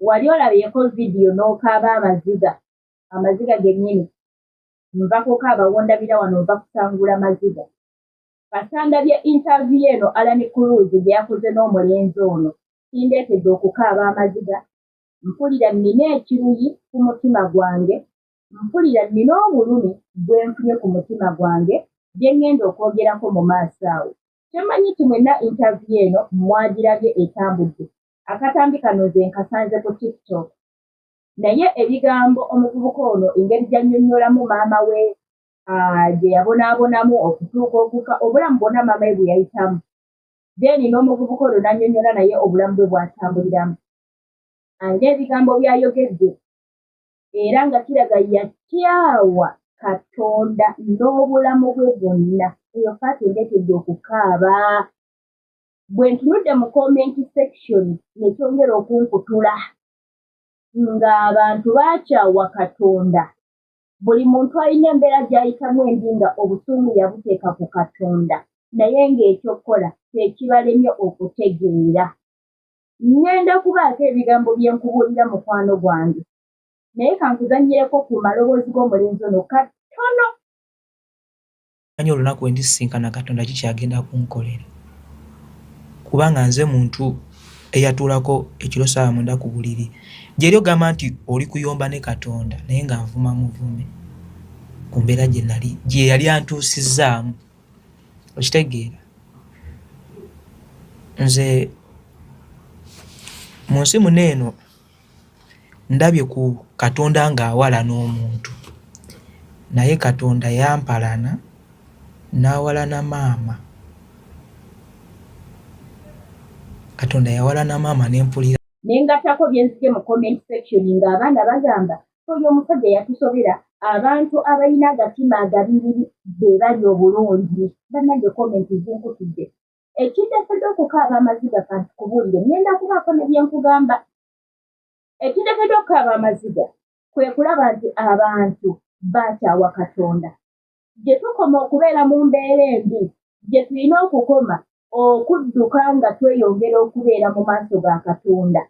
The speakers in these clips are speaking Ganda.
wali olabyeko video n'okaaba amaziga gennyini nva kukaaba wondabira wano nva kusangula maziga kasandabye interview eno Alan Cruz gye yakoze n'omulenzi ono kindeetedde okukaaba amaziga mpulira nnina ekiruyi ku mutima gwange mpulira nnina obulumi bwe nfunye ku mutima gwange gye ŋŋenda okwogerako mu maaso awo kyemanyi nti mwenna interview eno mwagirabye etambudde akatambi kano nze nkasanze ku TikTok naye ebigambo omuvubuka ono engeri gy'annyonnyolamu maama we gye yabonaabonamu okutuuka okufa obulamu bwonna maama we bwe yayitamu then n'omuvubuka ono n'annyonnyola naye obulamu bwe bw'atambuliramu ng'ebigambo by'ayogedde era nga kiraga yakyawa Katonda n'obulamu bwe bwonna eyo faati endeetedde okukaaba bwe ntunudde mu comment section ne kyongera okunkutula ng'abantu baakyawa Katonda buli muntu alina embeera gy'ayitamu embi nga obusungu yabuteeka ku Katonda naye ng'ekyokukola kyekibalemye okutegeera ŋŋenda kubaako ebigambo bye nkubuulira mukwano gwange naye kankuzannyireko ku maloboozi g'omulenzi ono katono manyi olunaku we ndisisinkana Katonda kikyagenda kunkolera kubanga nze muntu eyatuulako ekiro ssaawa mwenda ku buliri gye eri ogamba nti oli kuyomba ne Katonda naye nga nvuma muvume ku mbeera gye yali antuusizzaamu okitegeera nze mu nsi muno eno ndabye ku Katonda ng'awala n'omuntu naye Katonda yampalana n'awalana maama Katonda yawalana maama n'empulira nengatako byenzige mu comment section ng'abaana bagamba oyo omusajja yatusobera abantu abalina agatima agabiriri be bali obulungi bannange comment zinkutudde ekiddetedde okukaaba amaziga kanti kubuulire ngenda kubaako ne bye nkugamba ekiddetedde okukaaba amaziga kwe kulaba nti abantu baakyawa Katonda gye tukoma okubeera mu mbeera embi gye tulina okukoma okudduka nga tweyongera okubeera mu maaso ga Katonda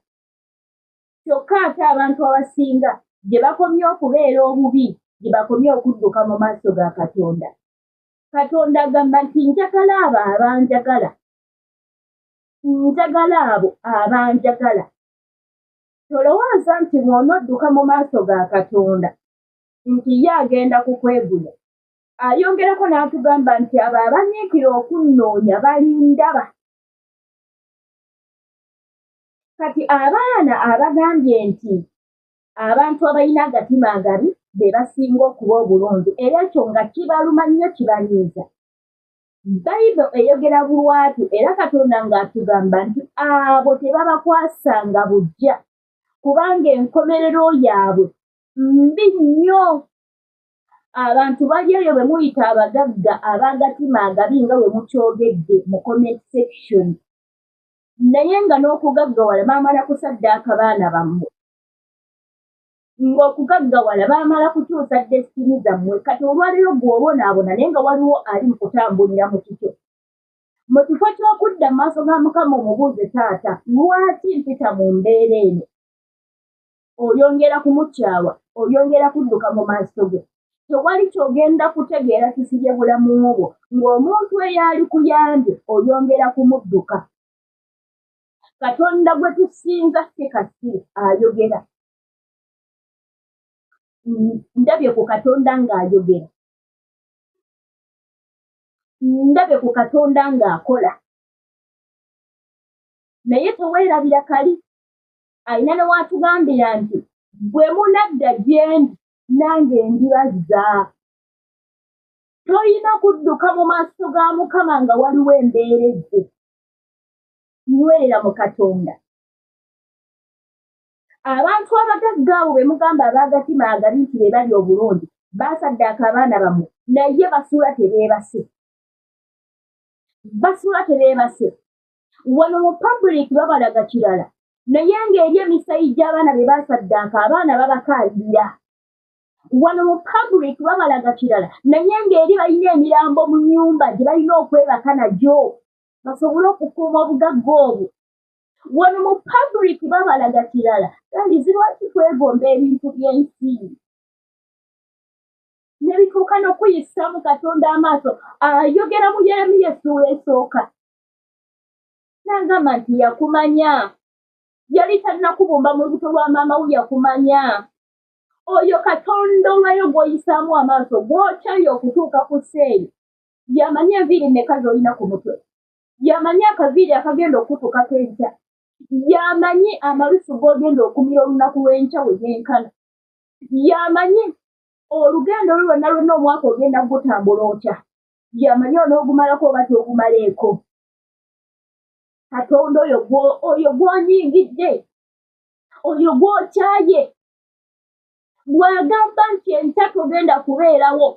kyokka ate abantu abasinga gye bakomye okubeera obubi gye bakomye okudduka mu maaso ga Katonda Katonda agamba nti njagala abo abanjagala njagala abo abanjagala tolowooza nti bw'onodduka mu maaso ga Katonda nti ye agenda kukweguya ayongerako n'atugamba nti abo abanyiikira okunnoonya balindaba kati abaana abagambye nti abantu abalina agatima agabi be basinga okuba obulungi era ekyo nga kibaluma nnyo kibanyiiza Bayibuli eyogera bulwatu era Katonda ng'atugamba nti abo tebabakwasanga bujja kubanga enkomerero yaabwe mbi nnyo abantu bali eyo bwe muyita abagagga ab'agatima agabi nga bwe mukyogedde mu comment section naye nga n'okugaggawala baamala kusaddaaka baana bammwe ng'okugaggawala baamala kukyusa destiny zammwe kati olwaleero gw'obonaabona naye nga waliwo ali mu kutambulira mu kikyo mu kifo ky'okudda mu maaso ga Mukama omubuuze taata lwaki mpita mu mbeera eno oyongera kumukyawa oyongera kudduka mu maaso ge tewali ky'ogenda kutegeera kisibye bulamu bwo ng'omuntu eyali kuyambye oyongera kumudduka Katonda gwe tusinza si kasiru ayogera ndabye ku Katonda ng'ayogera ndabye ku Katonda ng'akola naye teweerabira kali alina ne waatugambira nti bwe munadda gye ndi nange ndibazza tolina kudduka mu maaso ga Mukama nga waliwo embeera ezze nywerera mu Katonda abantu abagagga abo be mugamba ab'agatima agabi nti be bali obulungi baasaddaaka abaana bammwe naye basuula tebeebase wano mu public babalaga kirala naye ng'eri emisayi gy'abaana be baasaddaaka abaana babakaalirira wano mu public babalaga kirala naye ng'eri balina emirambo mu nnyumba gye balina okwebaka nagyo basobole okukuuma obugagga obwo wano mu public babalaga kirala kali lwaki twegomba ebintu by'ensi ne bituuka n'okuyisaamu Katonda amaaso ayogera mu Yeremiya essuula esooka n'agamba nti yakumanya yali tannakubumba mu lubuto lwa maama we yakumanya oyo Katonda olwayo gw'oyisaamu amaaso gw'otyayo okutuuka ku sseeyi yamanya enviiri mmeka z'olina ku mutwe yamanya akaviiri akagenda okutuukako enkya yamanyi amalusu g'ogenda okumira olunaku lw'enkya we yenkana yamanyi olugendo lwonna lwonna omwaka ogenda gutambula otya yamanyi onoogumalako oba togumaleeko Katonda oyo gw'onyingidde oyo gw'okyaye bw'agamba nti enkya togenda kubeerawo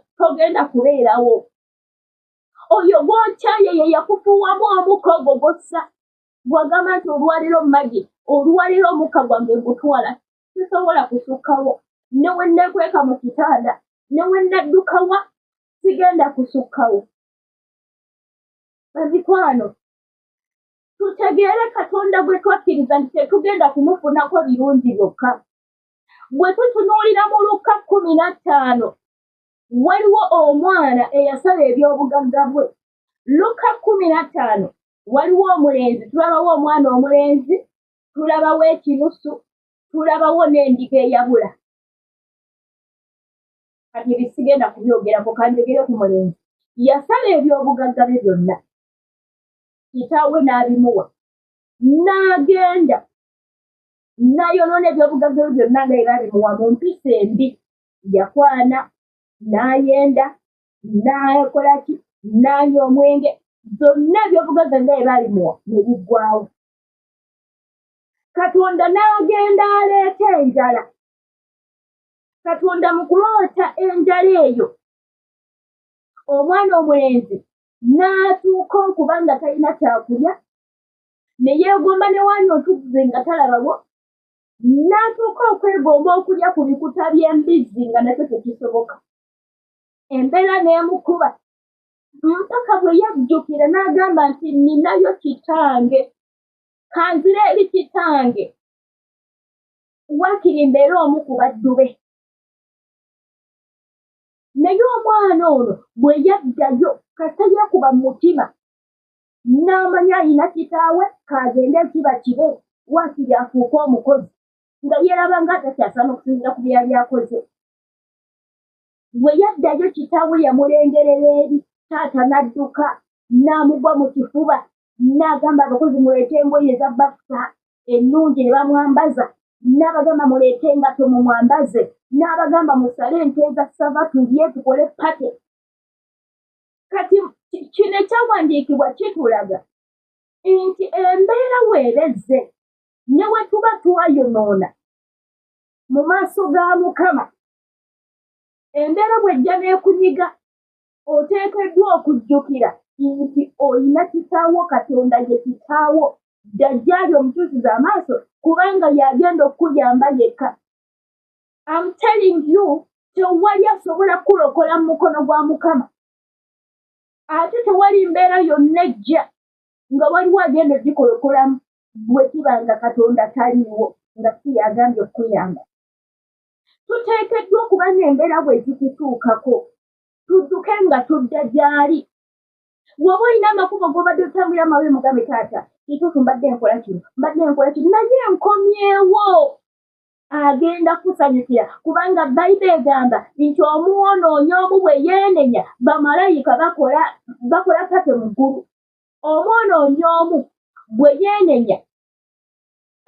oyo gw'okyaye ye yakufuuwamu omukka ogwo gw'ossa bw'agamba nti olwaliro magi olwaliro omukka gwange gutwala sisobola kusukkawo ne we nneekweka mu kitanda ne we nnaddukawa sigenda kusukkawo bamikwano tutegeere Katonda gwe twakkiriza nti tetugenda kumufunako birungi byokka bwe tutunuulira mu Luka 15 waliwo omwana eyasala ebyobugagga bwe Luka 15 waliwo omulenzi tulabawo omwana omulenzi tulabawo ekinusu tulabawo n'endiga eyabula kati bisigenda kubyogerako kanjegere ku mulenzi yasala ebyobugagga bye byonna kitaawe n'abimuwa n'agenda n'ayonoona ebyobugagga bye byonna nga era bimuwa mu mpisa embi yakwana n'ayenda n'akolaki n'anywa omwenge zonna ebyobugagga nga era bimuwa ne biggwawo Katonda n'agenda aleeta enjala Katonda mu kuloota enjala eyo omwana omulenzi n'atuuka okuba nga talina kyakulya ne yeegomba ne wanywa otuzzi nga talabawo n'atuuka okwegomba okulya ku bikuta by'embizzi nga nakyo tekisoboka embeera n'emukuba mpaka bwe yajjukira n'agamba nti ninayo kitange kanzira eri kitange waakiri mbeera omu ku baddu be naye omwana ono bwe yaddayo kasita yeekuba mu mutima n'amanya alina kitaawe kaagende ekiba kibe waakiri afuuke omukozi nga yeeraba nga atakyasana okusinziira ku byali akoze bwe yaddayo kitaawe yamulengerera eri taata n'adduka n'amugwa mu kifuba n'agamba abakozi muleete engoye eza bafuta ennungi ne bamwambaza n'abagamba muleete engato mumwambaze n'abagamba musale ente eza ssava tulye tukole pate kati kino ekyawandiikibwa kitulaga nti embeera weerezze ne we tuba twayonoona mu maaso ga Mukama embeera bw'ejja n'ekunyiga oteekeddwa okujjukira nti oyina kitaawo Katonda ye kitaawo ddajjaali omutuusiza amaaso kubanga y'agenda okukuyamba yekka I'm telling you tewali asobola kulokola mu mukono gwa Mukama ate tewali mbeera yonna ejja nga waliwo agenda ogikolokolamu bwe kiba nga Katonda taliiwo nga si yagambye okuyamba tuteekeddwa okuba n'embeera bwe zitutuukako tudduke nga tudda gy'ali woba olina amakubo g'obadde otambulira mawe mugambe taata kituufu mbadde nkola kino naye nkomyewo agenda kusanyukira kubanga Bayibuli egamba nti omwonoonyi omu bwe yeenenya bamalayika bakola pate mu ggulu omwonoonyi omu bwe yeenenya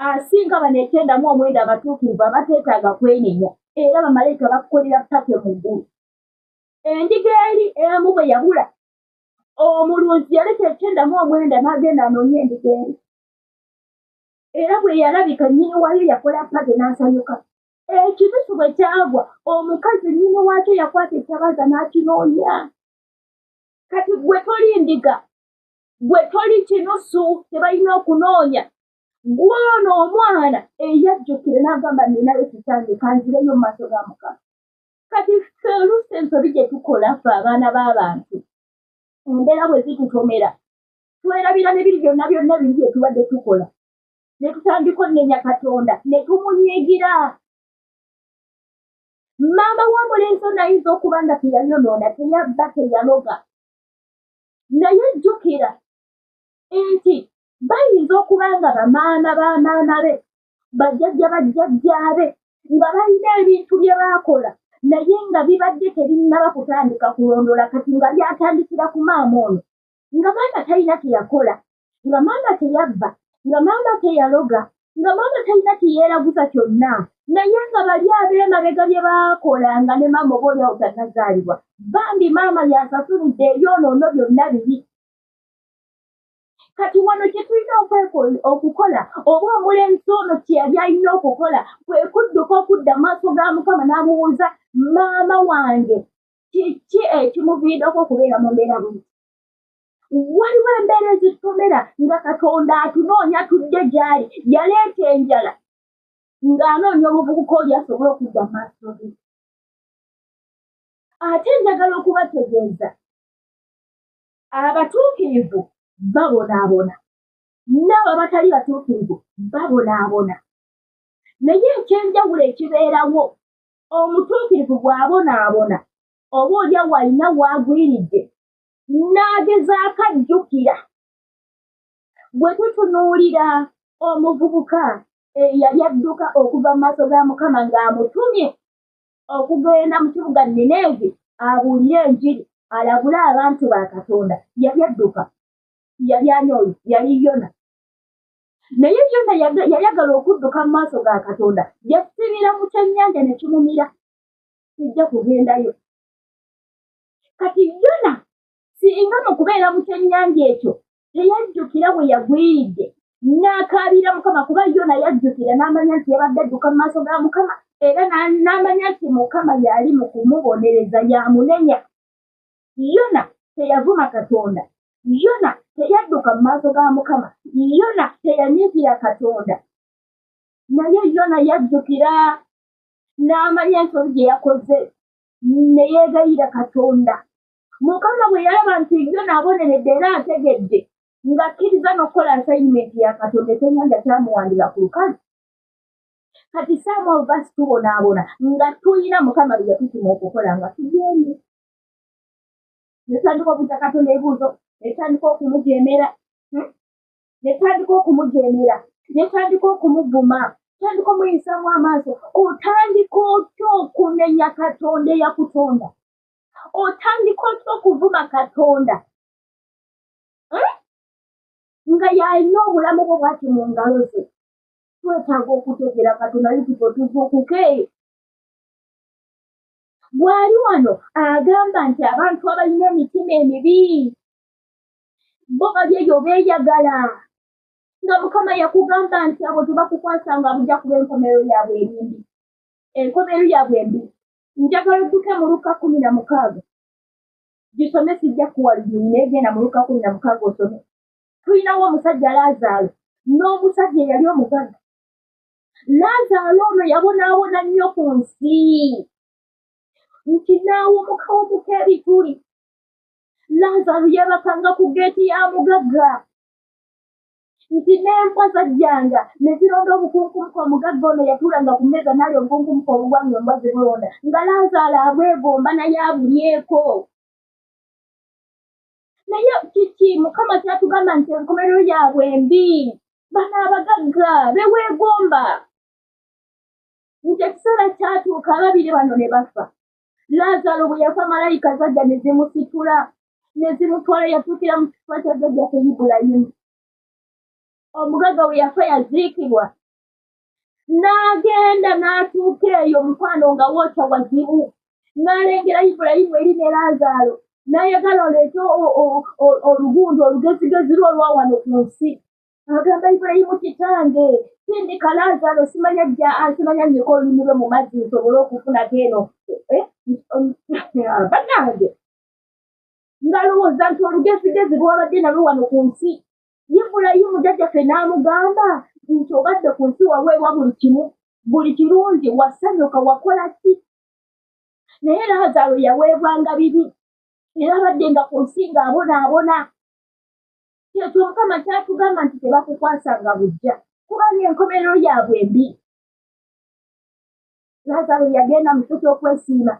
asinga bano 99 abatuukirivu abateetaaga kwenenya era bamalayika bakukolera pate mu ggulu endiga eri emu bwe yabula omulunzi yaleka 99 n'agenda anoonya endiga eri era bwe yalabika nnyini waayo yakola pate n'asanyuka ekinusu bwe kyagwa omukazi nnyini waakyo yakwata ettabaza n'akinoonya kati gwe toli ndiga gwe toli kinusu tebalina okunoonya gw'ono omwana eyajjukire n'agamba ninayo kitange kanzireyo mu maaso ga Mukama kati ffe oluusi ensobi gye tukola ffe abaana b'abantu embeera bwe zitutomera twerabira n'ebiri byonna biri bye tubadde tukola ne tutandika onnenya Katonda ne tumunyigira. Maama wa mulenzi ono ayinza okuba nga teyayonoona, teyabba, teyaloga, naye jjukira nti bayinza okuba nga bamaama b'amaama be, bajjajja bajjajjaabe nga balina ebintu bye baakola naye nga bibadde tebinnaba kutandika kulondola kati nga byatandikira ku maama ono, nga maama talina teyakola, nga maama teyabba, nga maama teyaloga, nga maama talina teyeeraguza kyonna, naye nga bali ab'emabega bye baakola nga ne maama oba oliawo tannazaalibwa bambi maama yasasulidde ebyonoono byonna bibi. Kati wano kye tulina okukola oba omulenzi ono kye yali alina okukola kwe kudduka okudda maaso ga Mukama n'amubuuza, maama wange kiki ekimuviiriddeko okubeera mu mbeera bw'eti? Waliwo embeera ezitutomera nga Katonda atunoonya tudde gy'ali, yaleeta enjala ng'anoonya omuvubuka oli asobole okudda mu maaso ge. Ate njagala okubategeeza abatuukirivu babonaabona, n'abo abatali batuukirivu babonaabona, naye ekyenjawulo ekibeerawo omutuukirivu bw'abonaabona oba oliawo alina w'agwiridde n'agezaako ajjukira. Bwe tutunuulira omuvubuka eyali adduka okuva mu maaso ga Mukama ng'amutumye okugenda mu kibuga Nineeve abuulire enjiri alabule abantu ba Katonda, yali adduka, yali anyoye, yali Yona. Naye Yona yayagala okudduka mu maaso ga Katonda, yasibira mu kyennyanja ne kimumira, sijja kugendayo. Kati Yona singa mu kubeera mu kyennyanja ekyo teyajjukira bwe yagwiridde n'akaabira Mukama, kuba Yona yajjukira n'amanya nti yabadde adduka mu maaso ga Mukama era n'amanya nti Mukama yali mu kumubonereza yamunenya. Yona teyavuma Katonda, Yona teyadduka mu maaso ga Mukama, Yona teyanyiikira Katonda, naye Yona yajjukira n'amanya ensobi gye yakoze ne yeegayira Katonda. Mukama bwe yalaba nti Yona aboneredde era ategedde ng'akkiriza n'okukola assignment ya Katonda, ekyennyanja kyamuwandira ku lukalu. Kati Samuel verse tubonaabona nga tuyina Mukama bye yatutuma okukola nga tugende. Netandika okutta Katonda ebibuuzo, netandika okumujeemera, netandika okumuvuma, tandika omuyisaamu amaaso, otandika otya okunenya Katonda eyakutonda, otandika otya okuvuma Katonda nga yalina obulamu bwo bwati mu ngalo ze. Twetaaga okutegeera Katonda yutuko tuzuukuke. Bw'ali wano agamba nti abantu abalina emitima emibi bo bali eyo beeyagala, nga Mukama yakugamba nti abo tebakukwasanga bujja kuba enkomerero yaabwe embi. Enkomerero yaabwe embi. Njagala odduke mu Luka 16. Gisome sijja kuwaliriza naye genda mu Luka 16 osome. Tulinawo omusajja Laazaalo n'omusajja eyali omugagga. Laazaalo ono yabonaabona nnyo ku nsi nti n'awumuka ebituli. Laazaalo yabakanga ku geeti ya mugagga nti n'empwa zajjanga ne zironda obukunkumuka. Omugagga ono yatuulanga ku mmeeza n'alya obukunkumuka obugwanyu embwa zibulonda nga Laazaalo abwegomba naye abulyeko. Naye kiki Mukama kyatugamba nti enkomerero yaabwe embi, bano abagagga beweegomba. Nti ekiseera kyatuuka ababiri bano ne bafa. Laazaalo bwe yafa malayika zajja ne zimusitula ne zimutwala, yatuukira mu kifo kya jjajjaffe Ibulayimu. Omugagga bwe yafa yaziikibwa, n'agenda n'atuuka eyo mukwano nga wookya wazibu, n'alengera Ibulayimu eri ne Laazaalo, n'ayagala oleete olugundo olugezigezi lwo olwa wano ku nsi. Agamba Ibulayimu, kitange sindika Laazaalo, simanya nnyika olulimi lwe mu mazzi nsobole okufunako eno. Bannange ng'alowooza nti olugezigezi lwabadde nalwo wano ku nsi. Ibulayimu jjajjaffe n'amugamba nti obadde ku nsi waweebwa buli kimu, buli kirungi, wasanyuka, wakola ki? Naye Laazaalo yaweebwanga bibi era abadde nga ku nsi ng'abonaabona. Ekyo Mukama kyatugamba nti tebakukwasanga bujja, kuba n'enkomerero yaabwe mbi. Laazaalo yagenda mu kifo ky'okwesiima,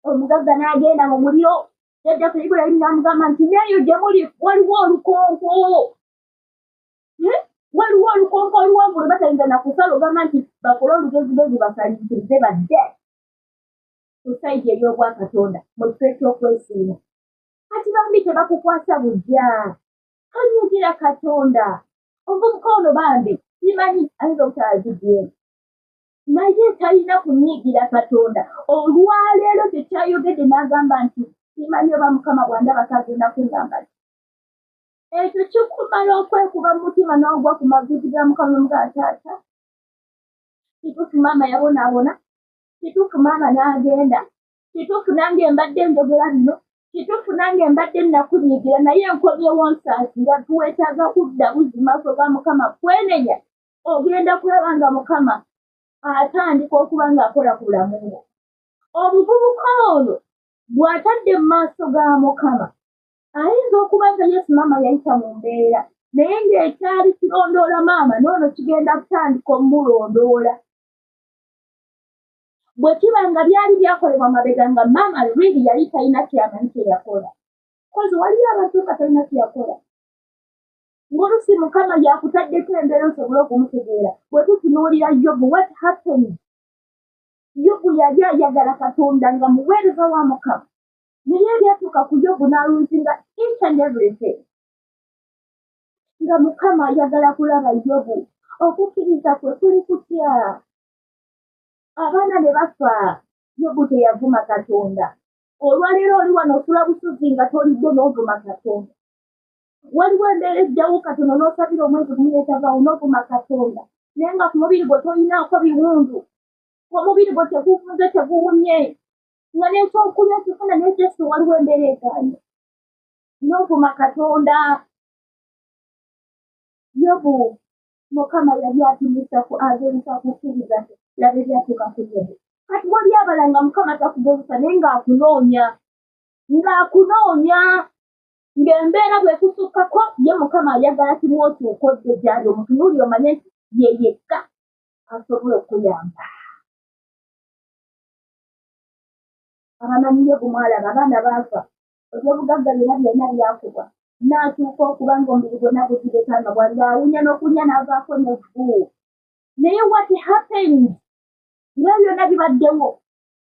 omugagga n'agenda mu muliro, jjajjaffe Ibulayimu n'amugamba nti neeyo gye muli waliwo olukonko. Waliwo olukonko oluwanvu lwe batayinza na kusala, ogamba nti bakole olugezigezi basaliikirize badde ku sayidi ey'obwakatonda mu kifo eky'okwesiima. Kati bambi tebakukwasa bujja, tonyigira Katonda. Omuvubuka ono bambi simanyi ayinza obutalazigyemu, naye talina kunyigira Katonda. Olwaleero kyekyayogedde n'agamba nti simanyi oba Mukama bw'andabako agenda kungamba nti ekyo kikumala okwekuba mu mutima n'ogwa ku maviivi ga Mukama n'omugaa taata. Kituufu maama yabonaabona, kituufu maama n'agenda, kituufu nange mbadde njogera bino, kituufu nange mbadde nakunyigira, naye nkomyewo nsaasira. Tuwetaaga kudda buzzi maaso ga Mukama kwenenya, ogenda kulaba nga Mukama atandika okuba ng'akola ku bulamu bwo. Omuvubuka ono bw'atadde mu maaso ga Mukama, ayinza okuba nga Yesu maama yayita mu mbeera, naye ng'ekyali kirondoola maama n'ono kigenda kutandika omulondoola. Bwe kiba nga byali byakolebwa mabega nga maama really yali talina kyamanyi kye yakola. Kozi waliyo abantu nga talina kye yakola. Ng'olusi Mukama yakutaddeko embeera osobole okumutegeera. Bwe tutunuulira Yobu, what happened? Yobu yali ayagala Katonda nga muweereza wa Mukama. Naye ebyatuuka ku Yobu n'aluzinga each and everything. Nga Mukama ayagala kulaba Yobu, okukkiriza kwe kuli kutya. Abaana ne bafa, Yobu teyavuma Katonda. Olwaleero oli wano osula busuzi nga tolidde n'ovuma Katonda. Waliwo embeera ejjawo katono n'osabira omwezi gumu n'etavaawo n'ovuma Katonda. Naye nga ku mubiri gwe tolinaako biwundu, omubiri gwe tegufunze teguwumye, nga n'ekyokulya kifuna n'ekyesu waliwo embeera egaanye n'ovuma Katonda. Yobu Mukama yali ageesa kukkiriza nti laba ebyatuuka ku Yobu. Kati wali abala nga Mukama takugezesa naye ng'akunoonya, ng'embeera bw'ekusukkako ye Mukama ayagala kimu otuuka odde gy'ali omutunuuli omanye nti ye yekka asobola okuyamba. Abamanyi Yobu mwalaba abaana baafa, ebyobugagga byonna byonna byakubwa, n'atuuka okuba ng'omubiri gwonna guzireka nga bwali awunya n'okunya n'avaako n'evvu. Naye what happened? Nga byonna bibaddewo,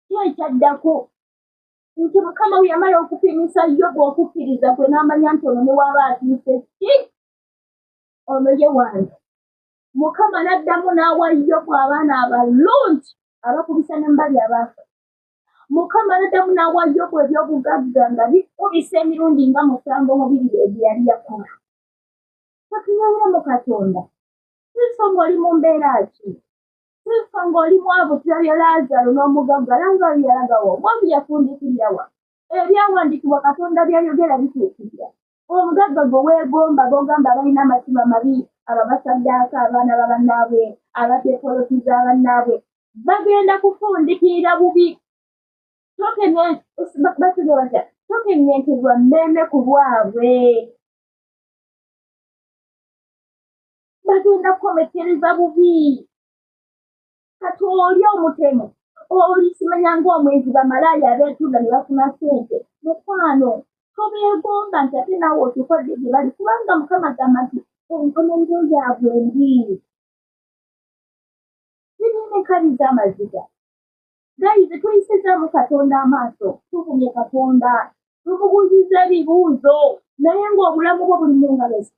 ki ekyaddako? Nti Mukama we yamala okupimisa Yobu okukkiriza kwe n'amanya nti ono ne waba atiise ki? Ono ye wange. Mukama n'addamu n'awa Yobu abaana abalungi abakubisa n'embali abaafa. Mukama n'addamu n'awa Yobu ebyobugagga nga bikubisa emirundi nga 7 omubiri ebyo yali yakola. Katunyanyira mu Katonda. Siso ng'oli mu mbeera ki? Siso ng'oli mwavu tulabye Laazaalo n'omugagga Laazaalo yalagawo, omwavu yafundikirira wa? Ebyawandiikibwa Katonda byayogera bituukirira. Omugagga gwe weegomba b'ogamba balina amatima mabi, ababasaddaaka abaana babannaabwe, abateekolotiza abannaabwe, bagenda kufundikirira bubi. Tokenyenkerwa mmeeme ku lwabwe. Bagenda kukomekereza bubi. Kati oli omutemu, oli simanya ng'omwezi bamalaaya abeetunda ne bafuna ssente. Mukwano, tobeegomba nti ate naawe otukodde gye bali, kubanga Mukama agamba nti enkomerero yaabwe mbi. Zirinnekaliza amaziga. Gayizi tuyisizaamu Katonda amaaso, tuvumye Katonda, tumubuuziza ebibuuzo, naye ng'obulamu bwo buli mu ngalo ze.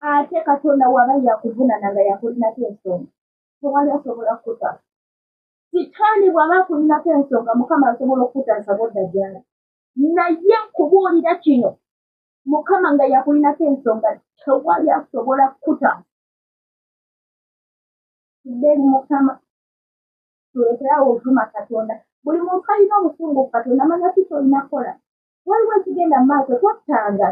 Ate Katonda waba yakuvunana nga yakulinako ensonga, tewali asobola kukutaasa. Sitaani bw'aba akulinako ensonga, Mukama asobola okukutaasa bw'odda gy'ali. Naye nkubuulira kino, Mukama nga yakulinako ensonga, tewali asobola kukutaasa. Eri Mukama tuleeterawo ovuma Katonda. Buli muntu alina obusungu ku Katonda amanya ki ky'olina kukola. Waliwo ekigenda mu maaso, tottanga,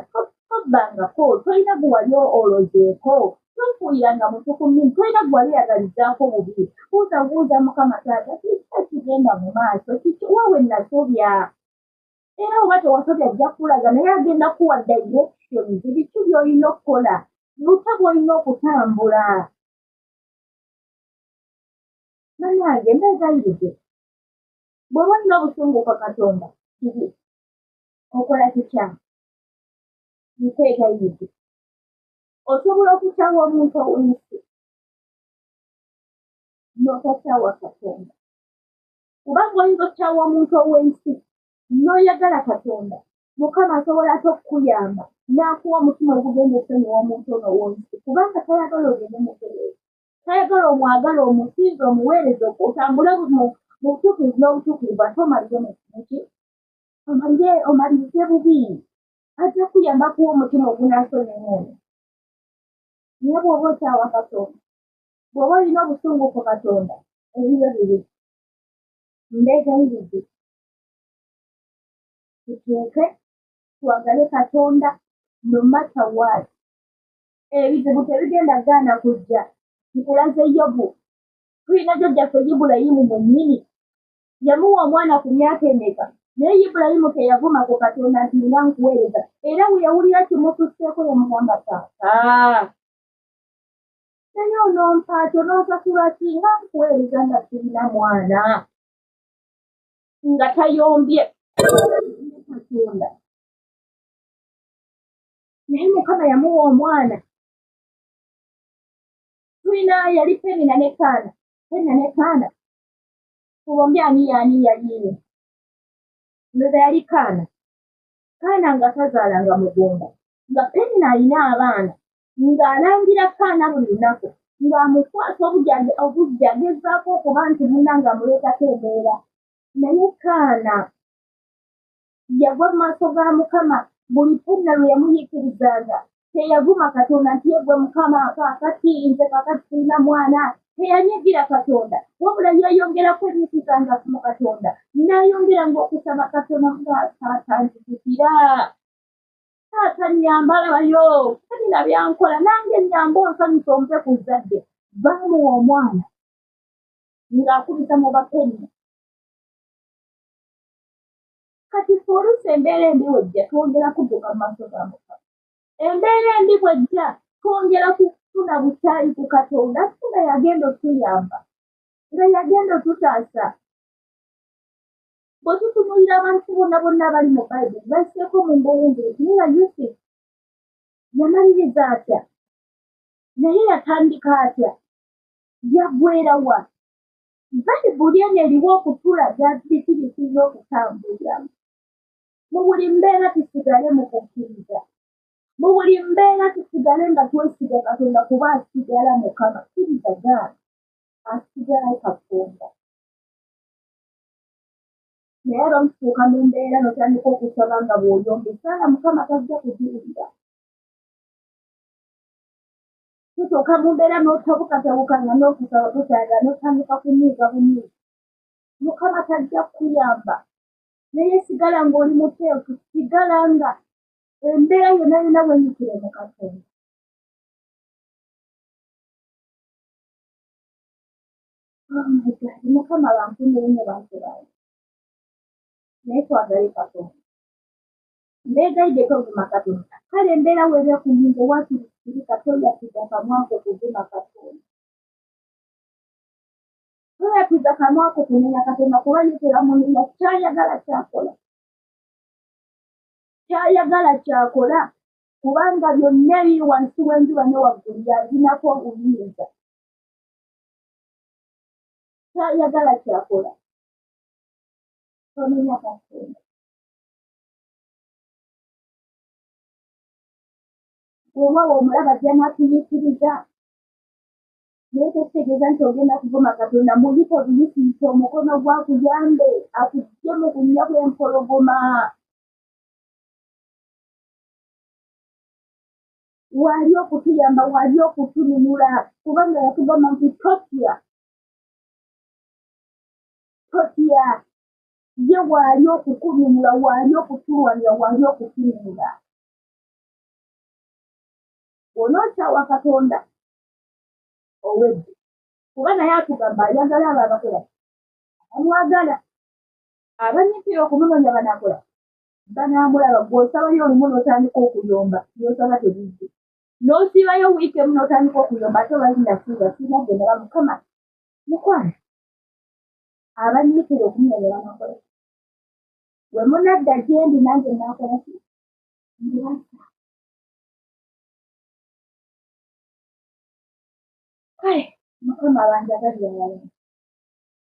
tobbangako, tolina gwe wali olozeeko, tofuuyiranga muntu ku nnimi, tolina gwe wali oyagalizaako bubi. Buuza Mukama taata, kiki ekigenda mu maaso, waawe nasobya. Era oba tewasobya ajja kulaga, naye agenda kuwa directions biki by'olina okukola. lutya bw'olina okutambula. Bannange mbeegayiridde. Bw'oba olina obusungu kwa Katonda, kibi okola kitya? Nkwegayiridde. Osobola okukyawa omuntu ow'ensi n'otakyawa Katonda. Kubanga oyinza okukyawa omuntu ow'ensi n'oyagala Katonda, Mukama asobola ate okukuyamba n'akuwa omutima ogugenda okusonyiwa omuntu ono ow'ensi, kubanga tayagala ogende mutereevu. Tayagala omwagala, omusinza, omuweereza, otambule mu butuukirivu n'obutuukirivu ate omalire mu ki? Omalirize bubi. Ajja kuyamba kuwa omutima ogunaasonyiwa ono. Naye bw'oba okyawa Katonda, bw'oba olina obusungu ku Katonda, ebibyo biri. Mbeegayiridde tutuuke twagale Katonda no matter what. Ebizibu tebigenda gaana kujja. Nkulaze Yobu. Tulina jjajjaffe Ibulayimu mwennyini. Yamuwa omwana ku myaka emeka, naye Ibulayimu teyavuma ku Katonda nti nina nkuweereza. Era bwe yawulira kimutusseeko yamugamba taata. Naye onompaatyo n'osasula ki nga nkuweereza nga sirina mwana? Nga tayombye Katonda. Naye Mukama yamuwa omwana. Tulina yali Penina ne Kaana. Penina ne Kaana. Bombi ani yaliino? Ndoza yali Kaana. Kaana nga tazaalanga mugumba. Nga Penina alina abaana. Ng'alangira Kaana buli lunaku. Ng'amukwasa obujja agezaako okuba nti munna ng'amuleetako embeera. Naye Kaana yagwa mu maaso ga Mukama. Buli Penina lwe yamuyiikirizanga teyavuma Katonda nti yegwe Mukama kaakati nze kaakati sirina mwana. Teyanyigira Katonda, wabula yayongerako ennyikiza mu Katonda. N'ayongeranga okusaba Katonda nga taata nzijukira. Taata nnyamba labayo. Penina byankola nange nnyamba onsanyusa ompe ku zadde. Baamuwa omwana ng'akubisa mu bapenina. Kati ffe oluusi embeera embi bw'ejja twongera kudduka mu maaso ga Mukama. Embeera embi bw'ejja twongera kufuna bukyayi ku Katonda ate nga yagenda otuyamba, nga yagenda otutaasa. Bwe tutunuulira abantu bonna abali mu Bayibuli baseeko mu mbeera embi. Tunula Yusufu yamaliriza atya? Naye yatandika atya? Yaggweera wa? Bayibuli eno eriwo okutulaga biki bisinga okutambuliramu. Mu buli mbeera tusigale mu kukkiriza. Mu buli mbeera tusigale nga twesiga Katonda kuba asigala Mukama. Kkiriza gaana asigala Katonda. Naye abamutuuka mu mbeera n'otandika okusaba nga bw'oyombesanga Mukama tajja kujiwulira. Tutuuka mu mbeera n'otabukanga n'okusaba butaaga n'otandika kunyiiga bunyiiga. Mukama tajja kuyamba. Naye sigala ng'oli muteefu, sigala nga embeera yonna yonna bwenyikire mu Katonda. Mukama bankunire nnyo bantu bange. Naye twagale Katonda. Mbeegayidde tovuma Katonda. Kale embeera weeba ku nnyingo waakirikirika toyapiza kamwako kuvuma Katonda. Toyapiza kamwako kunenya Katonda kuba ye teramunenya. Kyayagala kyakola. Kyayagala kyakola kubanga byonna ebiri wansi w'enjuba ne waggulu yalinako obuyinza. Kyayagala kyakola. Tonenya Katonda. Oba omulaba ajja n'atuyiikiriza. Naye tekitegeeza nti ogenda kuvuma Katonda. Muyite buyisiyise omukono gwakuyambe akuggye mu bunnya bw'empologoma. Waali okutuyamba, waali okutununula kubanga yatugamba nti totya. Totya. Ye waali okukununula, waali okutulwanira, waali okutununula. Onookyawa Katonda owedde. Kuba naye atugamba ayagala abo abakola. Amwagala. Abanyiikira okumunoonya banaakola. Banaamulaba. Bw'osabayo olumu n'otandika okuyomba, by'osaba tebizze. n'osibayo wiiki emu n'otandika okuyomba ate obalinasiiba sinagenda mukama mukwano abanyiikira okummenyera amakola we munadda gyendi nange nakola ki ndiwasa kale mukama banjagalira abalala